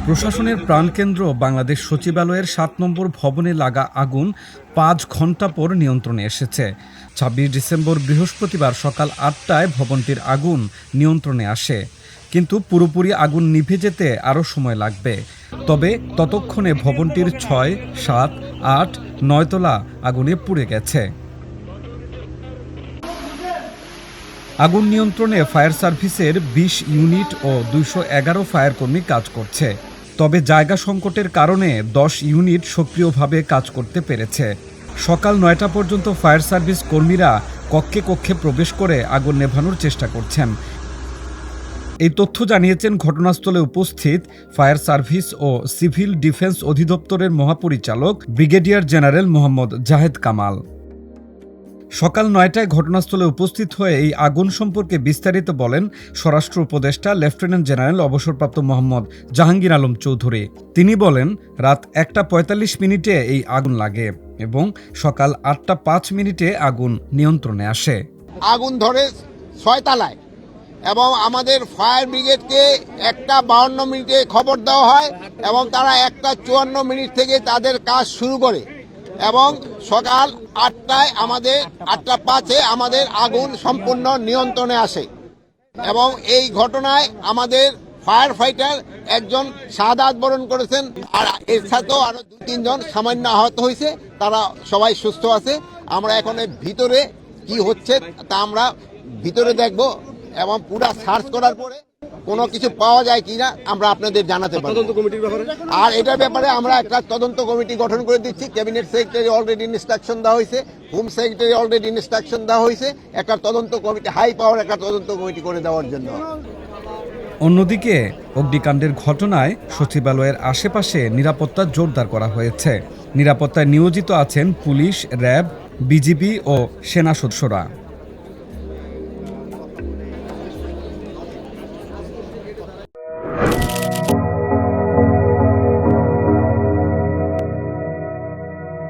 প্রশাসনের প্রাণকেন্দ্র বাংলাদেশ সচিবালয়ের ৭ নম্বর ভবনে লাগা আগুন ৫ ঘণ্টা পর নিয়ন্ত্রণে এসেছে। ২৬ ডিসেম্বর বৃহস্পতিবার সকাল ৮টায় ভবনটির আগুন নিয়ন্ত্রণে আসে, কিন্তু পুরোপুরি আগুন নিভে যেতে আরও সময় লাগবে। তবে ততক্ষণে ভবনটির ৬, ৭, ৮, ৯ তলা আগুনে পুড়ে গেছে। আগুন নিয়ন্ত্রণে ফায়ার সার্ভিসের ২০ ইউনিট ও ২১১ ফায়ার কর্মী কাজ করছে। তবে জায়গা সংকটের কারণে ১০ ইউনিট সক্রিয়ভাবে কাজ করতে পেরেছে। সকাল ৯টা পর্যন্ত ফায়ার সার্ভিস কর্মীরা কক্ষে কক্ষে প্রবেশ করে আগুন নেভানোর চেষ্টা করছেন। এই তথ্য জানিয়েছেন ঘটনাস্থলে উপস্থিত ফায়ার সার্ভিস ও সিভিল ডিফেন্স অধিদপ্তরের মহাপরিচালক ব্রিগেডিয়ার জেনারেল মোহাম্মদ জাহেদ কামাল। সকাল ৯টায় ঘটনাস্থলে উপস্থিত হয়ে এই আগুন সম্পর্কে বিস্তারিত বলেন স্বরাষ্ট্র উপদেষ্টা লেফটেন্যান্ট জেনারেল অবসরপ্রাপ্ত মোহাম্মদ জাহাঙ্গীর আলম চৌধুরী। তিনি বলেন, রাত ১টা ৪৫ মিনিটে এই আগুন লাগে এবং সকাল ৮টা ৫ মিনিটে আগুন নিয়ন্ত্রণে আসে। আগুন ধরে ৬ তলায় এবং আমাদের ফায়ার ব্রিগেডকে ১টা ৫২ মিনিটে খবর দেওয়া হয় এবং তারা ১টা ৫৪ মিনিট থেকে তাদের কাজ শুরু করে এবং সকাল ৮টায় ৮টা ৫-এ আমাদের আগুন সম্পূর্ণ নিয়ন্ত্রণে আসে এবং এই ঘটনায় আমাদের ফায়ার ফাইটার একজন শাহাদাত বরণ করেছেন, আর এর সাথেও আরো ২-৩ জন সামান্য আহত হয়েছে। তারা সবাই সুস্থ আছে। আমরা এখন ভিতরে কি হচ্ছে তা আমরা ভিতরে দেখব এবং পুরো সার্চ করার পরে কোনো কিছু পাওয়া যায় কিনা আমরা আপনাদের জানাতে পারব। আর এটার ব্যাপারে আমরা একটা তদন্ত কমিটি গঠন করে দিচ্ছি। ক্যাবিনেট সেক্রেটারি অলরেডি ইনস্ট্রাকশন দেওয়া হয়েছে, হোম সেক্রেটারি অলরেডি ইনস্ট্রাকশন দেওয়া হয়েছে একটা তদন্ত কমিটি, হাই পাওয়ার একটা তদন্ত কমিটি করে দেওয়ার জন্য। অন্যদিকে অগ্নিকাণ্ডের ঘটনায় সচিবালয়ের আশেপাশে নিরাপত্তা জোরদার করা হয়েছে। নিরাপত্তায় নিয়োজিত আছেন পুলিশ, র্যাব, বিজিবি ও সেনা সদস্যরা।